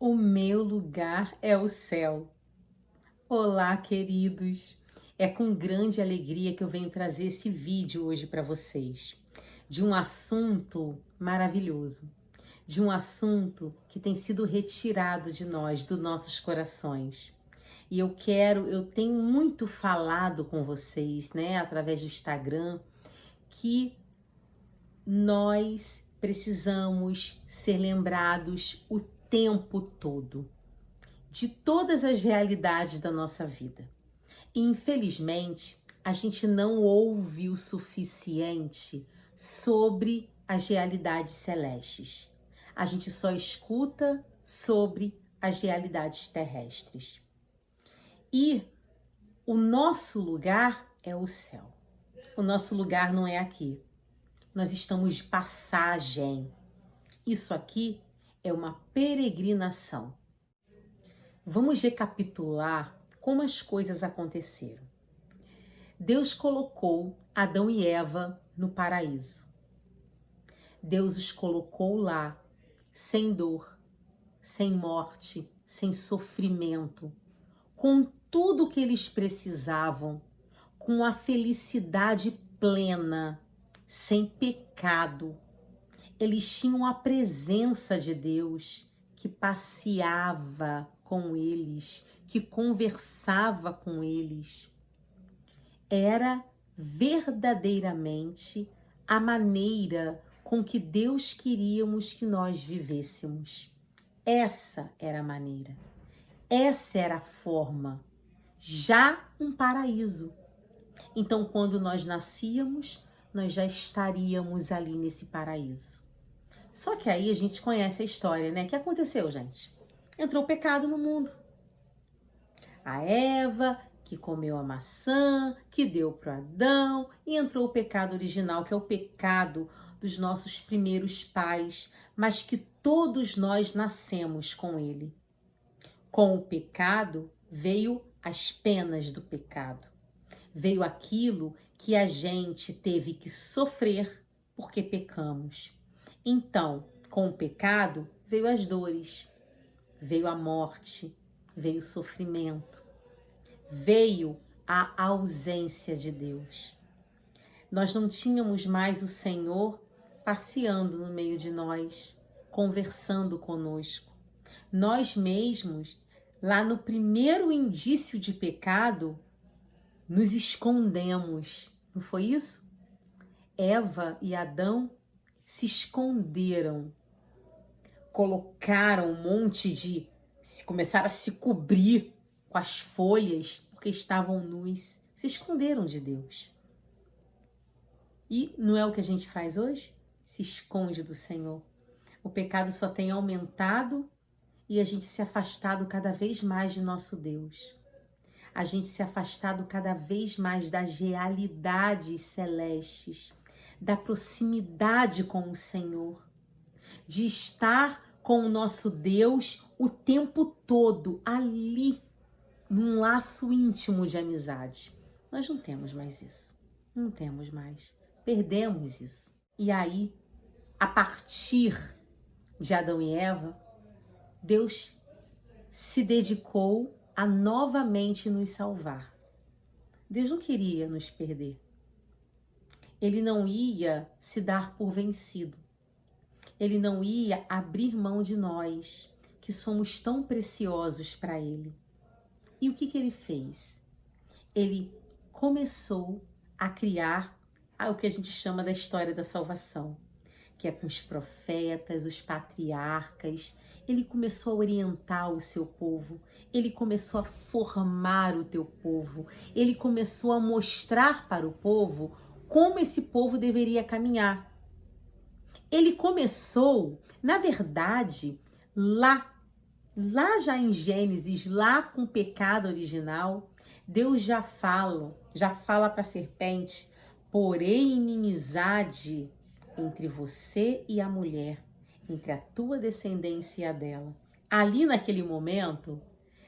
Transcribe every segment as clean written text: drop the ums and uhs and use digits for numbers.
O meu lugar é o céu. Olá, queridos. É com grande alegria que eu venho trazer esse vídeo hoje para vocês, de um assunto maravilhoso, de um assunto que tem sido retirado de nós, dos nossos corações. E eu tenho muito falado com vocês, né, através do Instagram, que nós precisamos ser lembrados o tempo todo de todas as realidades da nossa vida. E, infelizmente, a gente não ouve o suficiente sobre as realidades celestes. A gente só escuta sobre as realidades terrestres. E o nosso lugar é o céu. O nosso lugar não é aqui. Nós estamos de passagem. Isso aqui é uma peregrinação. Vamos recapitular como as coisas aconteceram. Deus colocou Adão e Eva no paraíso. Deus os colocou lá, sem dor, sem morte, sem sofrimento, com tudo o que eles precisavam, com a felicidade plena, sem pecado. Eles tinham a presença de Deus que passeava com eles, que conversava com eles. Era verdadeiramente a maneira com que Deus queríamos que nós vivêssemos. Essa era a maneira, essa era a forma, já um paraíso. Então, quando nós nascíamos, nós já estaríamos ali nesse paraíso. Só que aí a gente conhece a história, né? O que aconteceu, gente? Entrou o pecado no mundo. A Eva, que comeu a maçã, que deu para Adão, e entrou o pecado original, que é o pecado dos nossos primeiros pais, mas que todos nós nascemos com ele. Com o pecado veio as penas do pecado. Veio aquilo que a gente teve que sofrer porque pecamos. Então, com o pecado, veio as dores, veio a morte, veio o sofrimento, veio a ausência de Deus. Nós não tínhamos mais o Senhor passeando no meio de nós, conversando conosco. Nós mesmos, lá no primeiro indício de pecado, nos escondemos. Não foi isso? Eva e Adão se esconderam, colocaram um monte de... começaram a se cobrir com as folhas, porque estavam nus, se esconderam de Deus. E não é o que a gente faz hoje? Se esconde do Senhor. O pecado só tem aumentado e a gente se afastado cada vez mais de nosso Deus. A gente se afastado cada vez mais das realidades celestes, da proximidade com o Senhor, de estar com o nosso Deus o tempo todo, ali, num laço íntimo de amizade. Nós não temos mais isso. Não temos mais. Perdemos isso. E aí, a partir de Adão e Eva, Deus se dedicou a novamente nos salvar. Deus não queria nos perder. Ele não ia se dar por vencido. Ele não ia abrir mão de nós, que somos tão preciosos para Ele. E o que ele fez? Ele começou a criar o que a gente chama da história da salvação, que é com os profetas, os patriarcas. Ele começou a orientar o seu povo, ele começou a formar o teu povo, ele começou a mostrar para o povo como esse povo deveria caminhar. Ele começou, na verdade, lá já em Gênesis, lá com o pecado original, Deus já fala para a serpente: porém inimizade entre você e a mulher, entre a tua descendência e a dela. Ali naquele momento,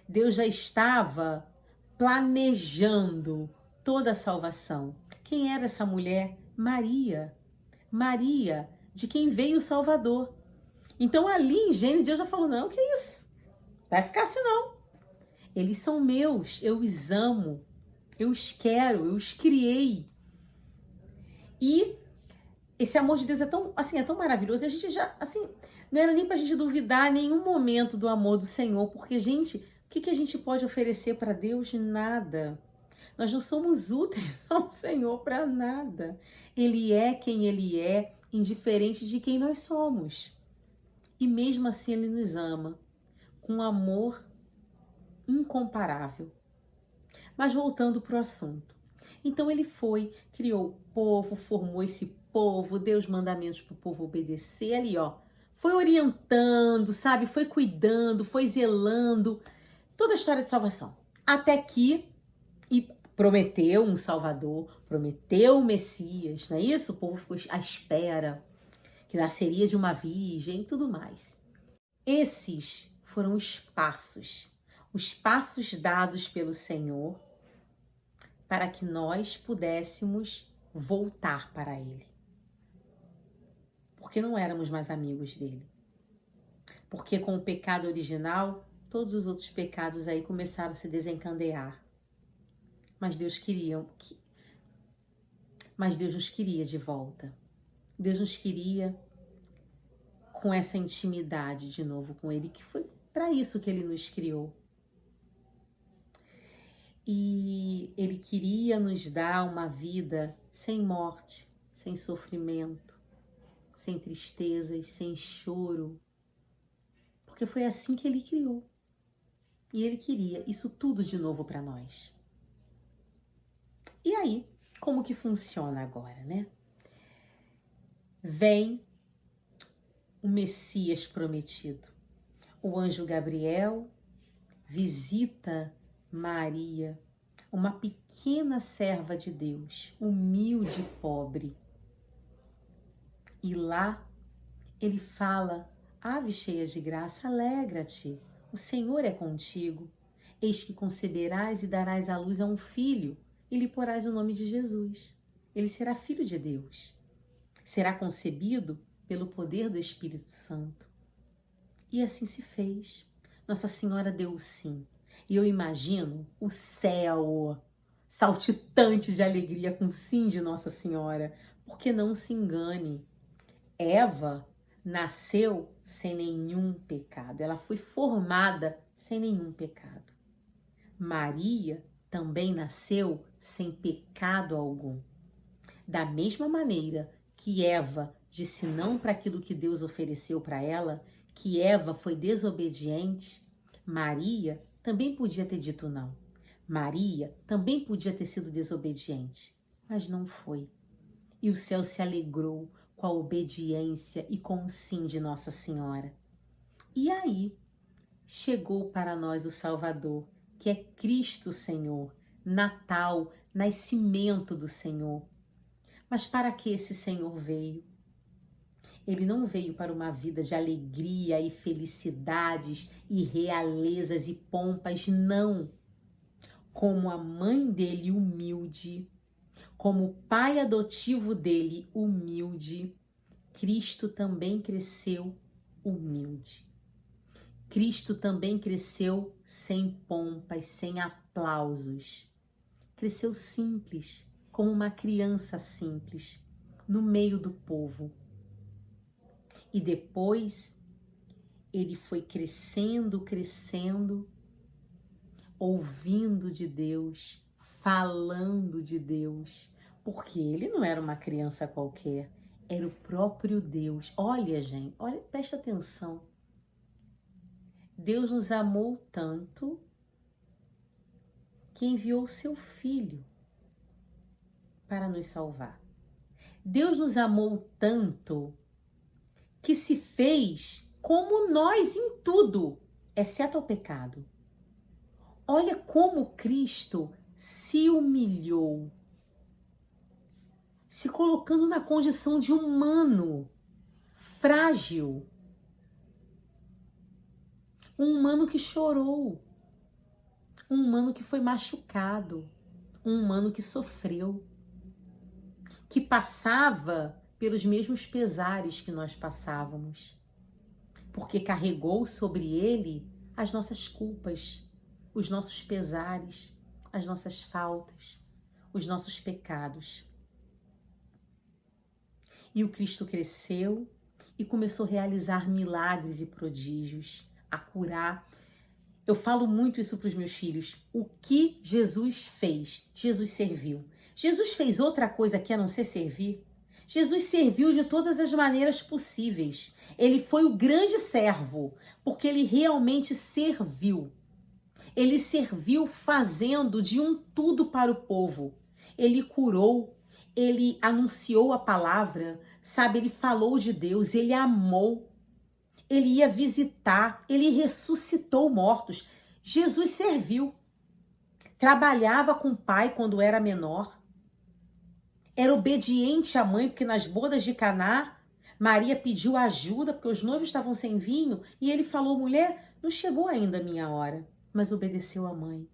Deus já estava planejando toda a salvação. Quem era essa mulher? Maria. Maria, de quem veio o Salvador. Então ali em Gênesis, Deus já falou: não, que isso? Vai ficar assim não. Eles são meus, eu os amo, eu os quero, eu os criei. E esse amor de Deus é tão, assim, é tão maravilhoso. E a gente já, assim, não era nem pra gente duvidar em nenhum momento do amor do Senhor, porque, gente, o que a gente pode oferecer para Deus? Nada. Nós não somos úteis ao Senhor para nada. Ele é quem Ele é, indiferente de quem nós somos. E mesmo assim Ele nos ama com um amor incomparável. Mas voltando para o assunto. Então Ele foi, criou o povo, formou esse povo, deu os mandamentos para o povo obedecer ali, ó. Foi orientando, sabe? Foi cuidando, foi zelando. Toda a história de salvação. Até que e prometeu um Salvador, prometeu o Messias, não é isso? O povo ficou à espera, que nasceria de uma virgem e tudo mais. Esses foram os passos dados pelo Senhor para que nós pudéssemos voltar para Ele. Porque não éramos mais amigos dele. Porque com o pecado original, todos os outros pecados aí começaram a se desencadear. Mas Deus nos queria de volta. Deus nos queria com essa intimidade de novo com Ele, que foi para isso que Ele nos criou. E Ele queria nos dar uma vida sem morte, sem sofrimento, sem tristezas, sem choro. Porque foi assim que Ele criou. E Ele queria isso tudo de novo para nós. E aí, como que funciona agora, né? Vem o Messias prometido. O anjo Gabriel visita Maria, uma pequena serva de Deus, humilde e pobre. E lá ele fala: Ave cheia de graça, alegra-te, o Senhor é contigo. Eis que conceberás e darás à luz a um filho, e lhe porás o nome de Jesus. Ele será filho de Deus. Será concebido pelo poder do Espírito Santo. E assim se fez. Nossa Senhora deu o sim. E eu imagino o céu saltitante de alegria com o sim de Nossa Senhora. Porque não se engane, Eva nasceu sem nenhum pecado. Ela foi formada sem nenhum pecado. Maria também nasceu sem pecado algum. Da mesma maneira que Eva disse não para aquilo que Deus ofereceu para ela, que Eva foi desobediente, Maria também podia ter dito não. Maria também podia ter sido desobediente, mas não foi. E o céu se alegrou com a obediência e com o sim de Nossa Senhora. E aí chegou para nós o Salvador, que é Cristo Senhor, Natal, nascimento do Senhor. Mas para que esse Senhor veio? Ele não veio para uma vida de alegria e felicidades e realezas e pompas, não. Como a mãe dele humilde, como o pai adotivo dele humilde, Cristo também cresceu humilde. Cristo também cresceu sem pompas, sem aplausos. Cresceu simples, como uma criança simples, no meio do povo. E depois ele foi crescendo, ouvindo de Deus, falando de Deus, porque ele não era uma criança qualquer, era o próprio Deus. Olha, gente, olha, presta atenção. Deus nos amou tanto que enviou o seu Filho para nos salvar. Deus nos amou tanto que se fez como nós em tudo, exceto o pecado. Olha como Cristo se humilhou, se colocando na condição de humano, frágil. Um humano que chorou, um humano que foi machucado, um humano que sofreu, que passava pelos mesmos pesares que nós passávamos, porque carregou sobre ele as nossas culpas, os nossos pesares, as nossas faltas, os nossos pecados. E o Cristo cresceu e começou a realizar milagres e prodígios, a curar. Eu falo muito isso para os meus filhos. O que Jesus fez? Jesus serviu. Jesus fez outra coisa que a não ser servir? Jesus serviu de todas as maneiras possíveis. Ele foi o grande servo, porque ele realmente serviu. Ele serviu fazendo de um tudo para o povo. Ele curou, ele anunciou a palavra, sabe? Ele falou de Deus, ele amou. Ele ia visitar, ele ressuscitou mortos. Jesus serviu. Trabalhava com o pai quando era menor. Era obediente à mãe, porque nas bodas de Caná, Maria pediu ajuda, porque os noivos estavam sem vinho, e ele falou: mulher, não chegou ainda a minha hora. Mas obedeceu à mãe.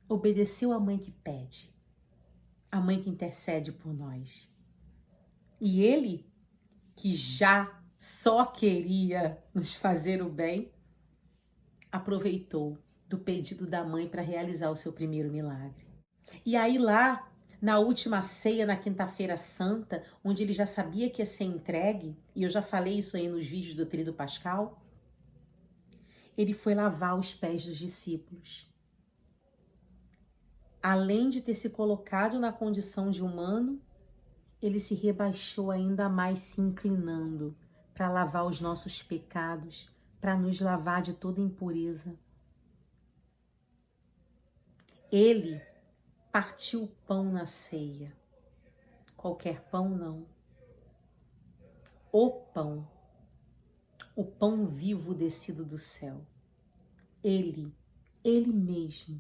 Obedeceu à mãe que pede. A mãe que intercede por nós. E ele, que já só queria nos fazer o bem, aproveitou do pedido da mãe para realizar o seu primeiro milagre. E aí lá, na última ceia, na quinta-feira santa, onde ele já sabia que ia ser entregue, e eu já falei isso aí nos vídeos do Tríduo Pascal, ele foi lavar os pés dos discípulos. Além de ter se colocado na condição de humano, ele se rebaixou ainda mais, se inclinando para lavar os nossos pecados, para nos lavar de toda impureza. Ele partiu o pão na ceia. Qualquer pão, não. O pão vivo descido do céu. Ele mesmo,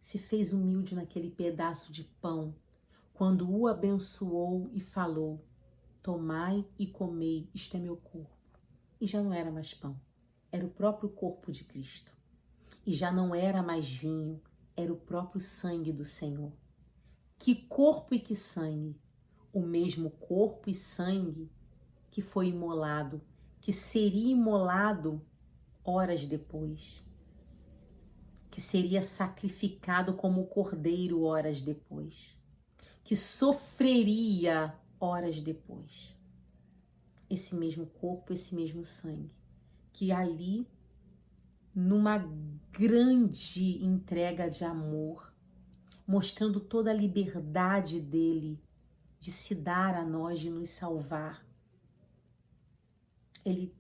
se fez humilde naquele pedaço de pão, quando o abençoou e falou: tomai e comei, isto é meu corpo. E já não era mais pão, era o próprio corpo de Cristo. E já não era mais vinho, era o próprio sangue do Senhor. Que corpo e que sangue? O mesmo corpo e sangue que foi imolado, que seria imolado horas depois, que seria sacrificado como cordeiro horas depois, que sofreria horas depois. Esse mesmo corpo, esse mesmo sangue, que ali, numa grande entrega de amor, mostrando toda a liberdade dele de se dar a nós, de nos salvar, ele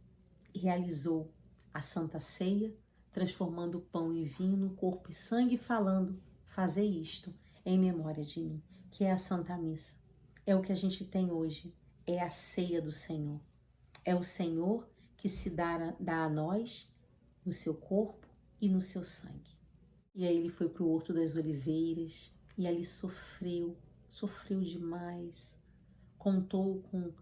realizou a Santa Ceia, transformando pão e vinho no corpo e sangue, falando: fazei isto em memória de mim, que é a Santa Missa. É o que a gente tem hoje, é a ceia do Senhor. É o Senhor que se dá a nós no seu corpo e no seu sangue. E aí ele foi para o Horto das Oliveiras e ali sofreu demais. Contou com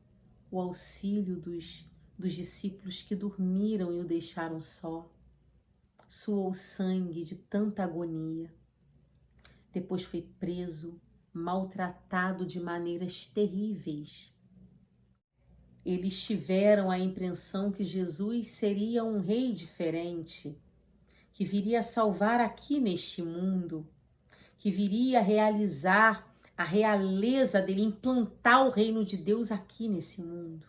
o auxílio dos discípulos que dormiram e o deixaram só. Suou sangue de tanta agonia. Depois foi preso, maltratado de maneiras terríveis. Eles tiveram a impressão que Jesus seria um rei diferente, que viria salvar aqui neste mundo, que viria realizar a realeza dele, implantar o reino de Deus aqui nesse mundo.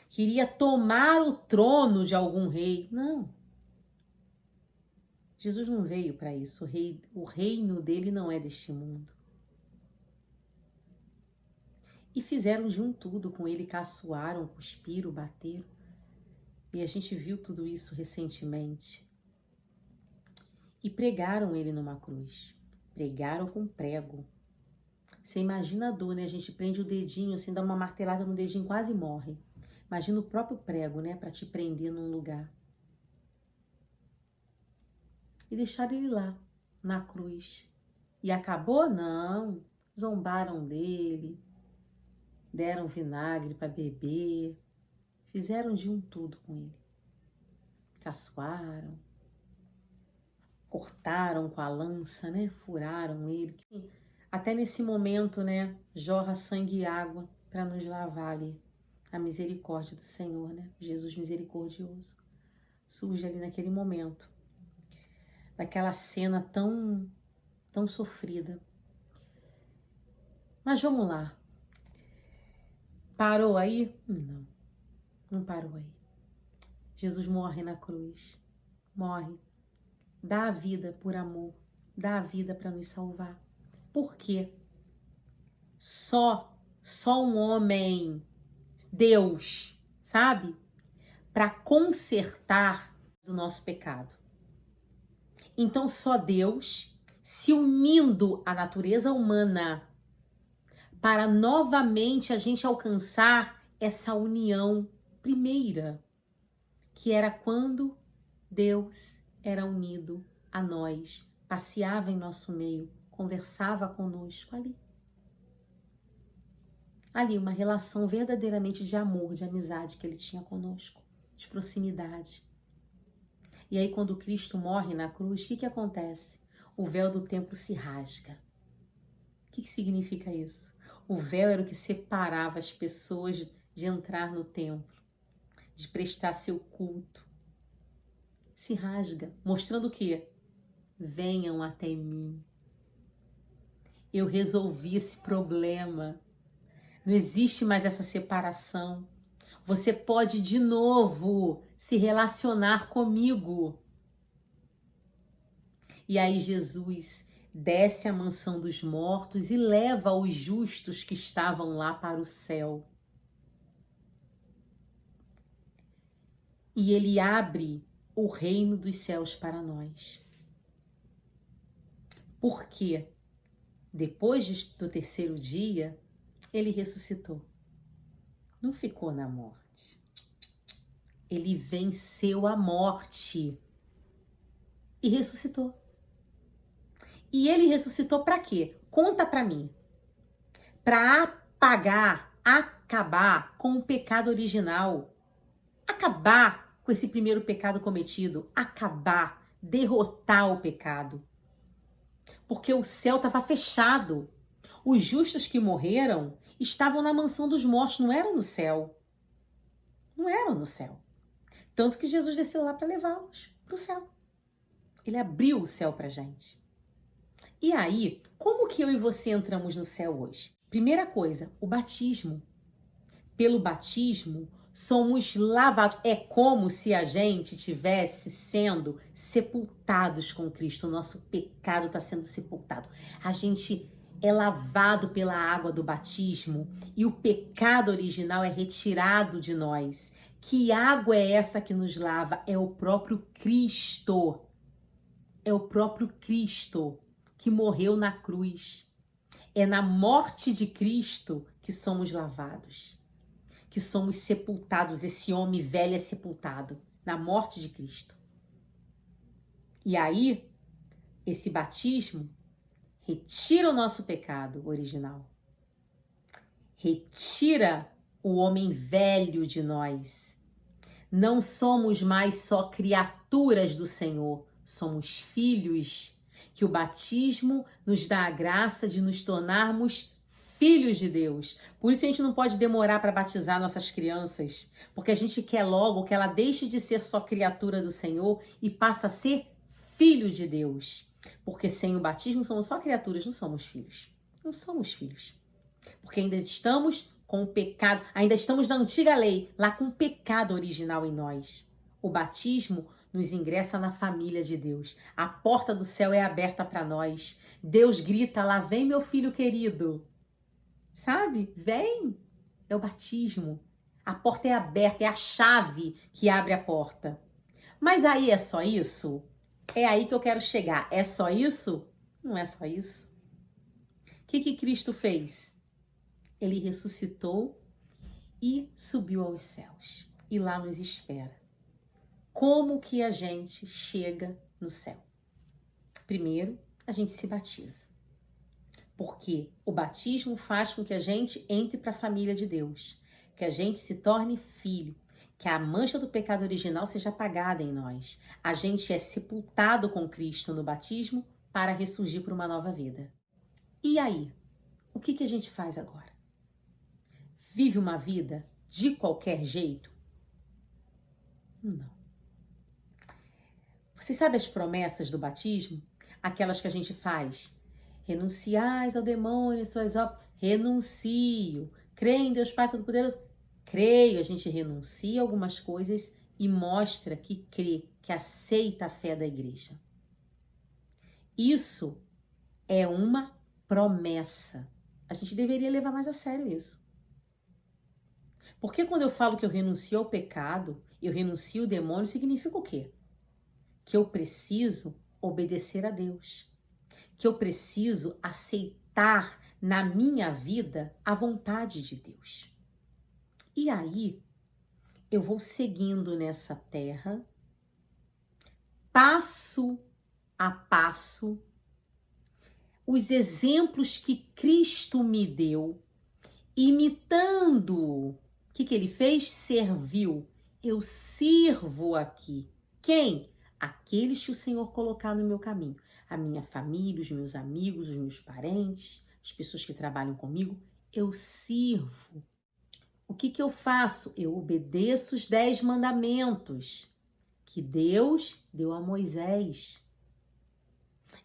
Queria tomar o trono de algum rei. Não. Jesus não veio para isso. O reino dele não é deste mundo. E fizeram de um tudo com ele, caçoaram, cuspiram, bateram. E a gente viu tudo isso recentemente. E pregaram ele numa cruz. Pregaram com prego. Você imagina a dor, né? A gente prende o dedinho, assim, dá uma martelada no dedinho, quase morre. Imagina o próprio prego, né? Para te prender num lugar. E deixaram ele lá, na cruz. E acabou? Não. Zombaram dele. Deram vinagre para beber. Fizeram de um tudo com ele. Caçoaram. Cortaram com a lança, né? Furaram ele. Até nesse momento, né? Jorra sangue e água para nos lavar ali. A misericórdia do Senhor, né? Jesus misericordioso. surge ali naquele momento, daquela cena tão sofrida. Mas vamos lá. Parou aí? Não, não parou aí. Jesus morre na cruz. Morre. Dá a vida por amor. Dá a vida para nos salvar. Por quê? Só um homem, Deus, sabe? Para consertar o nosso pecado. Então só Deus, se unindo à natureza humana, para novamente a gente alcançar essa união primeira, que era quando Deus era unido a nós, passeava em nosso meio, conversava conosco ali. Ali, uma relação verdadeiramente de amor, de amizade que ele tinha conosco, de proximidade. E aí, quando Cristo morre na cruz, o que acontece? O véu do templo se rasga. O que significa isso? O véu era o que separava as pessoas de entrar no templo, de prestar seu culto. Se rasga, mostrando o quê? Venham até mim. Eu resolvi esse problema. Não existe mais essa separação. Você pode de novo se relacionar comigo. E aí Jesus desce à mansão dos mortos e leva os justos que estavam lá para o céu. E ele abre o reino dos céus para nós. Porque depois do terceiro dia, ele ressuscitou. Não ficou na morte. Ele venceu a morte e ressuscitou. E ele ressuscitou para quê? Conta para mim. Para acabar com o pecado original. Acabar com esse primeiro pecado cometido. Acabar, derrotar o pecado. Porque o céu estava fechado. Os justos que morreram estavam na mansão dos mortos, não eram no céu. Não eram no céu. Tanto que Jesus desceu lá para levá-los para o céu. Ele abriu o céu para a gente. E aí, como que eu e você entramos no céu hoje? Primeira coisa, o batismo. Pelo batismo, somos lavados. É como se a gente tivesse sendo sepultados com Cristo. O nosso pecado está sendo sepultado. A gente é lavado pela água do batismo e o pecado original é retirado de nós. Que água é essa que nos lava? É o próprio Cristo. É o próprio Cristo que morreu na cruz. É na morte de Cristo que somos lavados, que somos sepultados. Esse homem velho é sepultado na morte de Cristo. E aí, esse batismo retira o nosso pecado original. Retira o homem velho de nós. Não somos mais só criaturas do Senhor, somos filhos, que o batismo nos dá a graça de nos tornarmos filhos de Deus. Por isso a gente não pode demorar para batizar nossas crianças, porque a gente quer logo que ela deixe de ser só criatura do Senhor e passe a ser filho de Deus. Porque sem o batismo somos só criaturas, não somos filhos. Não somos filhos. Porque ainda estamos com o pecado, ainda estamos na antiga lei, lá com o pecado original em nós. O batismo nos ingressa na família de Deus. A porta do céu é aberta para nós. Deus grita lá, vem meu filho querido. Sabe? Vem. É o batismo. A porta é aberta, é a chave que abre a porta. Mas aí é só isso? É aí que eu quero chegar. É só isso? Não é só isso. O que Cristo fez? Ele ressuscitou e subiu aos céus. E lá nos espera. Como que a gente chega no céu? Primeiro, a gente se batiza. Porque o batismo faz com que a gente entre para a família de Deus. Que a gente se torne filho. Que a mancha do pecado original seja apagada em nós. A gente é sepultado com Cristo no batismo para ressurgir para uma nova vida. E aí? O que a gente faz agora? Vive uma vida de qualquer jeito? Não. Você sabe as promessas do batismo? Aquelas que a gente faz. Renunciais ao demônio, suas obras. Renuncio. Creio em Deus Pai Todo-Poderoso. Creio. A gente renuncia algumas coisas e mostra que crê, que aceita a fé da igreja. Isso é uma promessa. A gente deveria levar mais a sério isso. Porque quando eu falo que eu renuncio ao pecado, eu renuncio ao demônio, significa o quê? Que eu preciso obedecer a Deus. Que eu preciso aceitar na minha vida a vontade de Deus. E aí, eu vou seguindo nessa terra, passo a passo, os exemplos que Cristo me deu, imitando. O que ele fez? Serviu. Eu sirvo aqui. Quem? Aqueles que o Senhor colocar no meu caminho. A minha família, os meus amigos, os meus parentes, as pessoas que trabalham comigo. Eu sirvo. O que eu faço? Eu obedeço os 10 mandamentos que Deus deu a Moisés.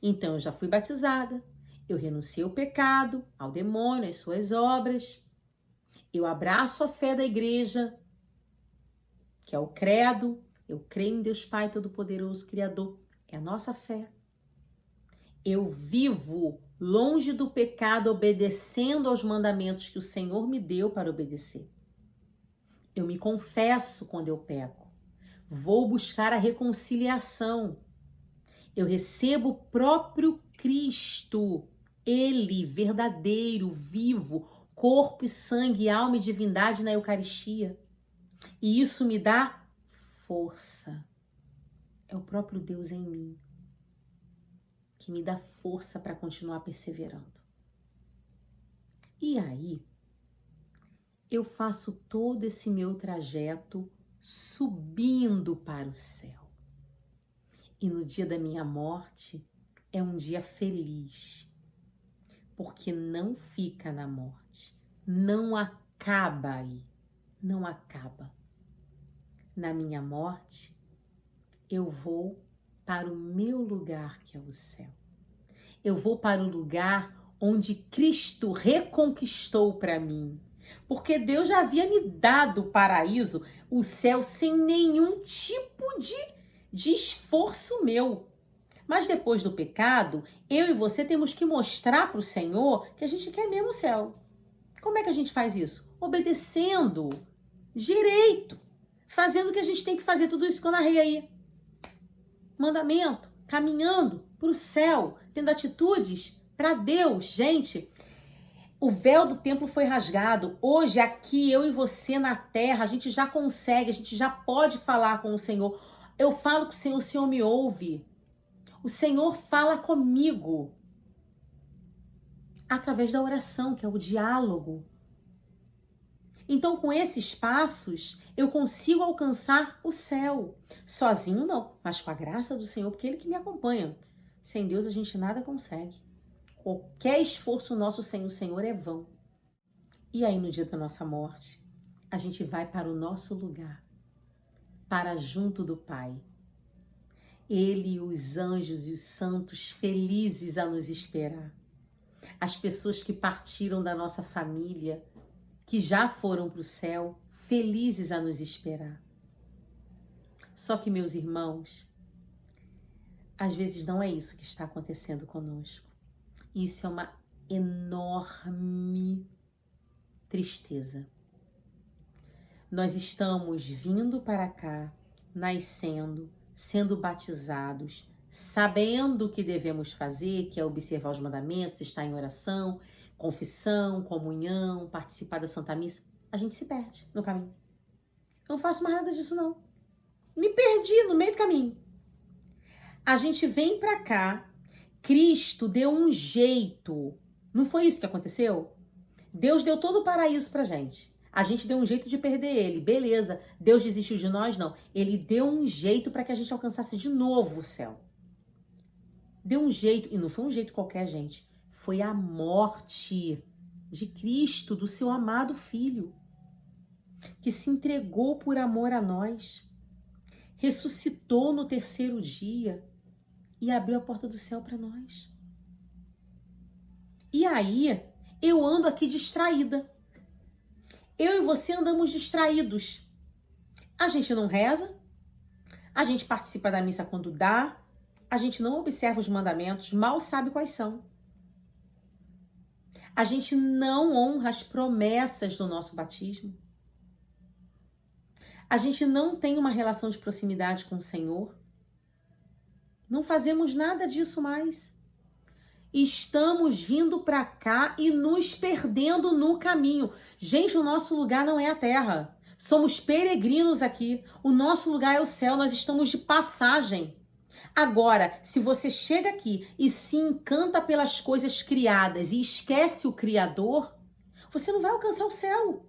Então, eu já fui batizada. Eu renunciei ao pecado, ao demônio, às suas obras. Eu abraço a fé da igreja, que é o credo. Eu creio em Deus Pai Todo-Poderoso, Criador. É a nossa fé. Eu vivo longe do pecado, obedecendo aos mandamentos que o Senhor me deu para obedecer. Eu me confesso quando eu peco. Vou buscar a reconciliação. Eu recebo o próprio Cristo, Ele, verdadeiro, vivo, corpo e sangue, alma e divindade na Eucaristia. E isso me dá força. É o próprio Deus em mim que me dá força para continuar perseverando. E aí, eu faço todo esse meu trajeto subindo para o céu. E no dia da minha morte é um dia feliz, porque não fica na morte, não acaba aí, não acaba. Na minha morte, eu vou para o meu lugar, que é o céu. Eu vou para o lugar onde Cristo reconquistou para mim. Porque Deus já havia me dado o paraíso, o céu, sem nenhum tipo de esforço meu. Mas depois do pecado, eu e você temos que mostrar para o Senhor que a gente quer mesmo o céu. Como é que a gente faz isso? Obedecendo direito, fazendo o que a gente tem que fazer, tudo isso que eu narrei aí. Mandamento, caminhando para o céu, tendo atitudes para Deus. Gente, o véu do templo foi rasgado. Hoje, aqui, eu e você na terra, a gente já consegue, a gente já pode falar com o Senhor. Eu falo com o Senhor me ouve. O Senhor fala comigo através da oração, que é o diálogo. Então, com esses passos, eu consigo alcançar o céu. Sozinho não, mas com a graça do Senhor, porque Ele que me acompanha. Sem Deus a gente nada consegue. Qualquer esforço nosso sem o Senhor é vão. E aí, no dia da nossa morte, a gente vai para o nosso lugar, para junto do Pai. Ele, os anjos e os santos felizes a nos esperar. As pessoas que partiram da nossa família, que já foram para o céu, felizes a nos esperar. Só que, meus irmãos, às vezes não é isso que está acontecendo conosco. Isso é uma enorme tristeza. Nós estamos vindo para cá, nascendo, sendo batizados, sabendo o que devemos fazer, que é observar os mandamentos, estar em oração, confissão, comunhão, participar da Santa Missa. A gente se perde no caminho. Não faço mais nada disso, não. Me perdi no meio do caminho. A gente vem para cá, Cristo deu um jeito. Não foi isso que aconteceu? Deus deu todo o paraíso pra gente. A gente deu um jeito de perder ele. Beleza, Deus desistiu de nós? Não. Ele deu um jeito para que a gente alcançasse de novo o céu. Deu um jeito, e não foi um jeito qualquer, gente. Foi a morte de Cristo, do seu amado Filho, que se entregou por amor a nós. ressuscitou no terceiro dia e abriu a porta do céu para nós. E aí, eu ando aqui distraída. Eu e você andamos distraídos. A gente não reza, a gente participa da missa quando dá, a gente não observa os mandamentos, mal sabe quais são. A gente não honra as promessas do nosso batismo. A gente não tem uma relação de proximidade com o Senhor. Não fazemos nada disso mais. Estamos vindo para cá e nos perdendo no caminho. Gente, o nosso lugar não é a terra. Somos peregrinos aqui. O nosso lugar é o céu. Nós estamos de passagem. Agora, se você chega aqui e se encanta pelas coisas criadas e esquece o Criador, você não vai alcançar o céu.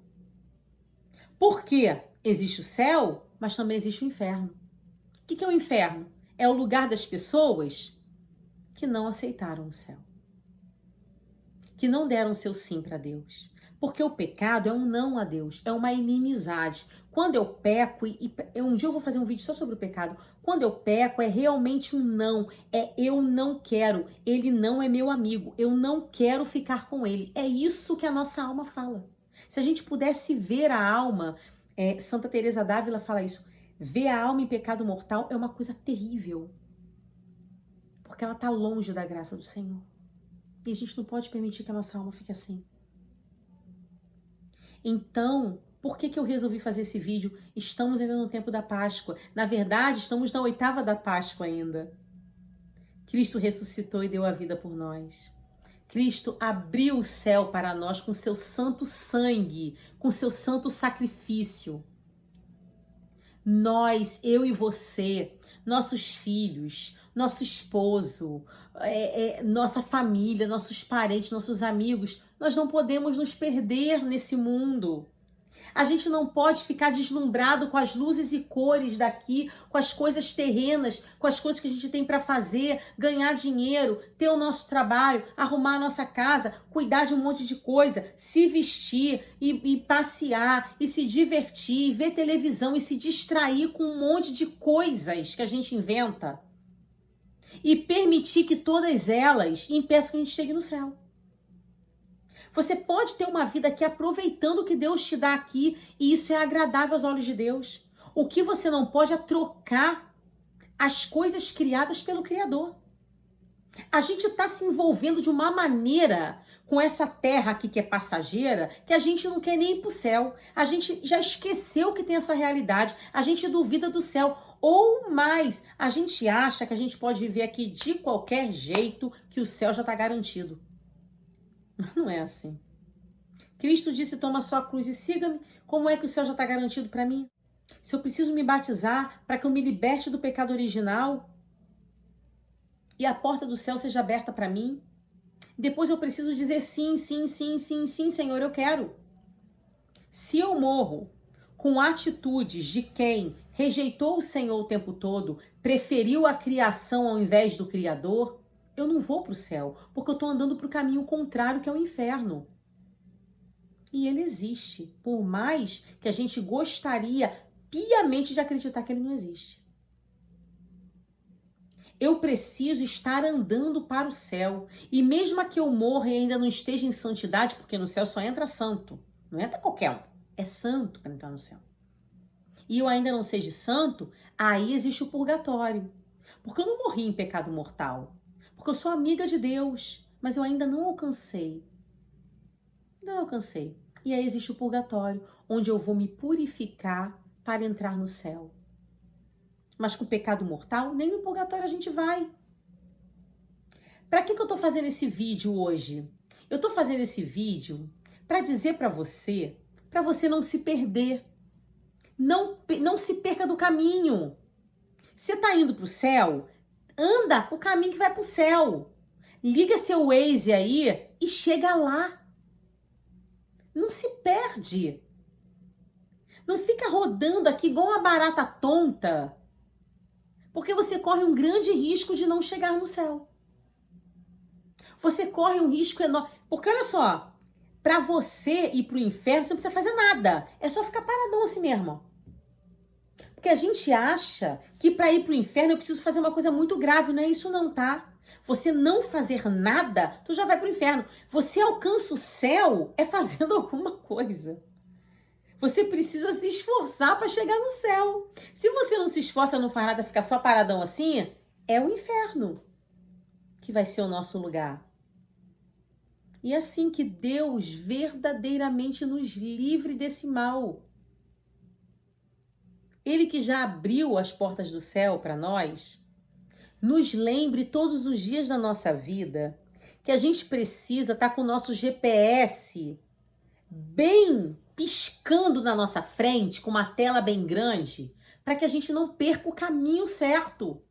Por quê? Existe o céu, mas também existe o inferno. O que é o inferno? É o lugar das pessoas que não aceitaram o céu, que não deram seu sim para Deus. Porque o pecado é um não a Deus, é uma inimizade. Quando eu peco, um dia eu vou fazer um vídeo só sobre o pecado. Quando eu peco, é realmente um não, é eu não quero, ele não é meu amigo, eu não quero ficar com ele. É isso que a nossa alma fala. Se a gente pudesse ver a alma, Santa Teresa d'Ávila fala isso, ver a alma em pecado mortal é uma coisa terrível. Porque ela está longe da graça do Senhor. E a gente não pode permitir que a nossa alma fique assim. Então, por que eu resolvi fazer esse vídeo? Estamos ainda no tempo da Páscoa. Na verdade, estamos na 8ª da Páscoa ainda. Cristo ressuscitou e deu a vida por nós. Cristo abriu o céu para nós com seu santo sangue, com seu santo sacrifício. Nós, eu e você, nossos filhos, nosso esposo, nossa família, nossos parentes, nossos amigos, nós não podemos nos perder nesse mundo. A gente não pode ficar deslumbrado com as luzes e cores daqui, com as coisas terrenas, com as coisas que a gente tem para fazer, ganhar dinheiro, ter o nosso trabalho, arrumar a nossa casa, cuidar de um monte de coisa, se vestir e passear e se divertir, ver televisão e se distrair com um monte de coisas que a gente inventa e permitir que todas elas impeçam que a gente chegue no céu. Você pode ter uma vida aqui aproveitando o que Deus te dá aqui e isso é agradável aos olhos de Deus. O que você não pode é trocar as coisas criadas pelo Criador. A gente está se envolvendo de uma maneira com essa terra aqui que é passageira que a gente não quer nem ir para o céu. A gente já esqueceu que tem essa realidade. A gente duvida do céu. Ou mais, a gente acha que a gente pode viver aqui de qualquer jeito, que o céu já está garantido. Não é assim. Cristo disse, toma a sua cruz e siga-me. Como é que o céu já está garantido para mim? Se eu preciso me batizar para que eu me liberte do pecado original e a porta do céu seja aberta para mim, depois eu preciso dizer sim, sim, sim, sim, sim, Senhor, eu quero. Se eu morro com atitudes de quem rejeitou o Senhor o tempo todo, preferiu a criação ao invés do Criador, eu não vou para o céu, porque eu estou andando para o caminho contrário, que é o inferno. E ele existe, por mais que a gente gostaria piamente de acreditar que ele não existe. Eu preciso estar andando para o céu. E mesmo que eu morra e ainda não esteja em santidade, porque no céu só entra santo, não entra qualquer um, é santo para entrar no céu. E eu ainda não seja santo, aí existe o purgatório. Porque eu não morri em pecado mortal. Porque eu sou amiga de Deus, mas eu ainda não alcancei. Não alcancei. E aí existe o purgatório, onde eu vou me purificar para entrar no céu. Mas com o pecado mortal, nem no purgatório a gente vai. Para que eu tô fazendo esse vídeo hoje? Eu tô fazendo esse vídeo para dizer para você não se perder. Não se perca do caminho. Você tá indo pro céu? Anda o caminho que vai pro céu. Liga seu Waze aí e chega lá. Não se perde. Não fica rodando aqui igual uma barata tonta, porque você corre um grande risco de não chegar no céu. Você corre um risco enorme. Porque olha só, para você ir pro inferno, você não precisa fazer nada. É só ficar paradão assim mesmo. Porque a gente acha que para ir para o inferno eu preciso fazer uma coisa muito grave, não é isso não, tá? Você não fazer nada, tu já vai para o inferno. Você alcança o céu é fazendo alguma coisa. Você precisa se esforçar para chegar no céu. Se você não se esforça, não faz nada, ficar só paradão assim, é o inferno que vai ser o nosso lugar. E é assim que Deus verdadeiramente nos livre desse mal. Ele que já abriu as portas do céu para nós, nos lembre todos os dias da nossa vida que a gente precisa estar com o nosso GPS bem piscando na nossa frente, com uma tela bem grande, para que a gente não perca o caminho certo,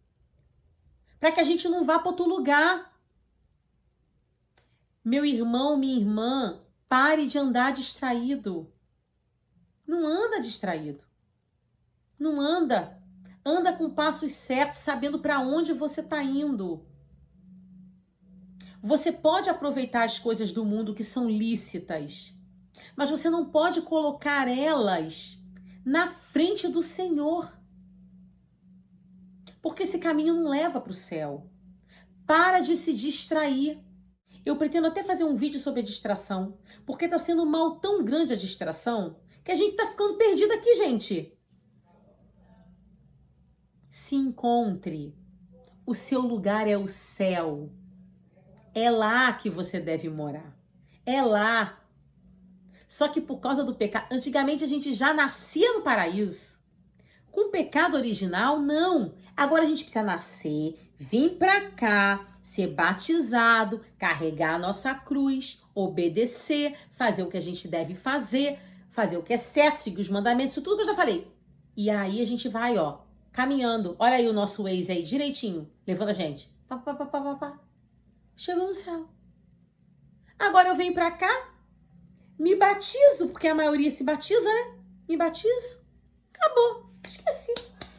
para que a gente não vá para outro lugar. Meu irmão, minha irmã, pare de andar distraído. Não anda distraído. Não anda. Anda com passos certos, sabendo para onde você está indo. Você pode aproveitar as coisas do mundo que são lícitas, mas você não pode colocar elas na frente do Senhor. Porque esse caminho não leva para o céu. Para de se distrair. Eu pretendo até fazer um vídeo sobre a distração, porque está sendo um mal tão grande a distração, que a gente está ficando perdido aqui, gente. Se encontre. O seu lugar é o céu. É lá que você deve morar. É lá. Só que por causa do pecado, antigamente a gente já nascia no paraíso. Com o pecado original, não. Agora a gente precisa nascer, vir pra cá, ser batizado, carregar a nossa cruz, obedecer, fazer o que a gente deve fazer o que é certo, seguir os mandamentos, isso tudo que eu já falei. E aí a gente vai, ó, caminhando. Olha aí o nosso Waze aí, direitinho, levando a gente. Pá, pá, pá, pá, pá, pá. Chegou no céu. Agora eu venho pra cá, me batizo, porque a maioria se batiza, né? Me batizo. Acabou. Esqueci.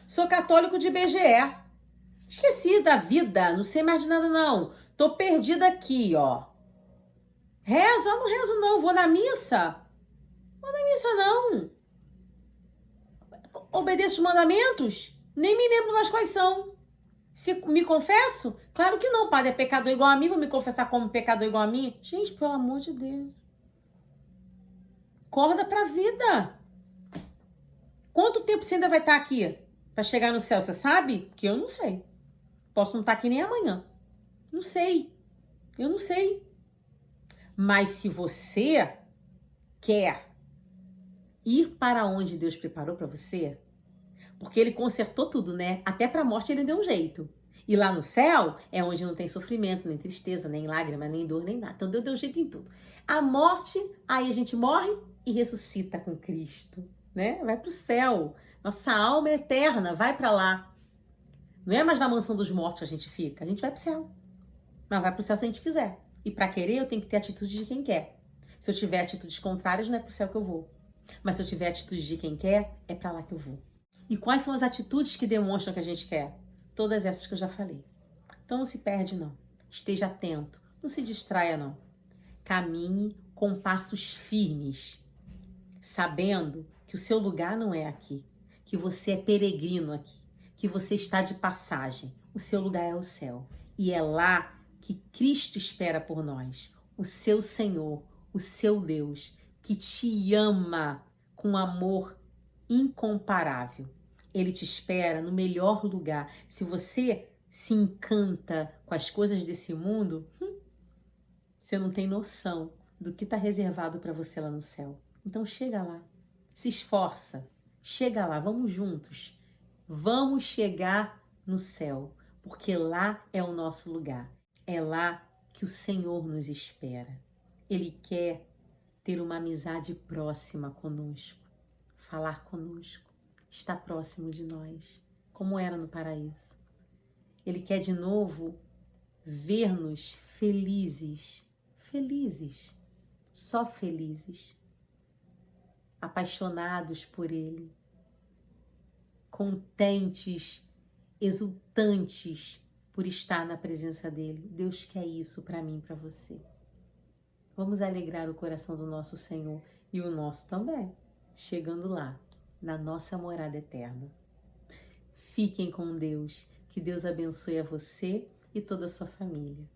Sou católico de BGE. Esqueci da vida. Não sei mais de nada, não. Tô perdida aqui, ó. Rezo? Ah, não rezo, não. Vou na missa? Vou na missa, não. Obedeço os mandamentos? Nem me lembro mais quais são. Se me confesso? Claro que não, padre. É pecador igual a mim. Vou me confessar como pecador igual a mim? Gente, pelo amor de Deus. Acorda pra vida. Quanto tempo você ainda vai estar aqui para chegar no céu? Você sabe? Que eu não sei. Posso não estar aqui nem amanhã. Não sei. Eu não sei. Mas se você quer ir para onde Deus preparou para você, porque Ele consertou tudo, né? Até para a morte Ele deu um jeito. E lá no céu é onde não tem sofrimento, nem tristeza, nem lágrima, nem dor, nem nada. Então Deus deu jeito em tudo. A morte, aí a gente morre e ressuscita com Cristo, né? Vai para o céu. Nossa alma é eterna, vai para lá. Não é mais na mansão dos mortos que a gente fica. A gente vai pro céu. Mas vai pro céu se a gente quiser. E para querer, eu tenho que ter atitude de quem quer. Se eu tiver atitudes contrárias, não é pro céu que eu vou. Mas se eu tiver atitude de quem quer, é para lá que eu vou. E quais são as atitudes que demonstram que a gente quer? Todas essas que eu já falei. Então não se perde, não. Esteja atento. Não se distraia, não. Caminhe com passos firmes, sabendo que o seu lugar não é aqui, que você é peregrino aqui, que você está de passagem. O seu lugar é o céu. E é lá que Cristo espera por nós. O seu Senhor, o seu Deus, que te ama com amor incomparável. Ele te espera no melhor lugar. Se você se encanta com as coisas desse mundo, você não tem noção do que está reservado para você lá no céu. Então chega lá, se esforça, chega lá, vamos juntos. Vamos chegar no céu, porque lá é o nosso lugar. É lá que o Senhor nos espera. Ele quer ter uma amizade próxima conosco, falar conosco, estar próximo de nós, como era no paraíso. Ele quer de novo ver-nos felizes, felizes, só felizes, apaixonados por Ele, contentes, exultantes por estar na presença dEle. Deus quer isso para mim, para você. Vamos alegrar o coração do nosso Senhor e o nosso também, chegando lá, na nossa morada eterna. Fiquem com Deus. Que Deus abençoe a você e toda a sua família.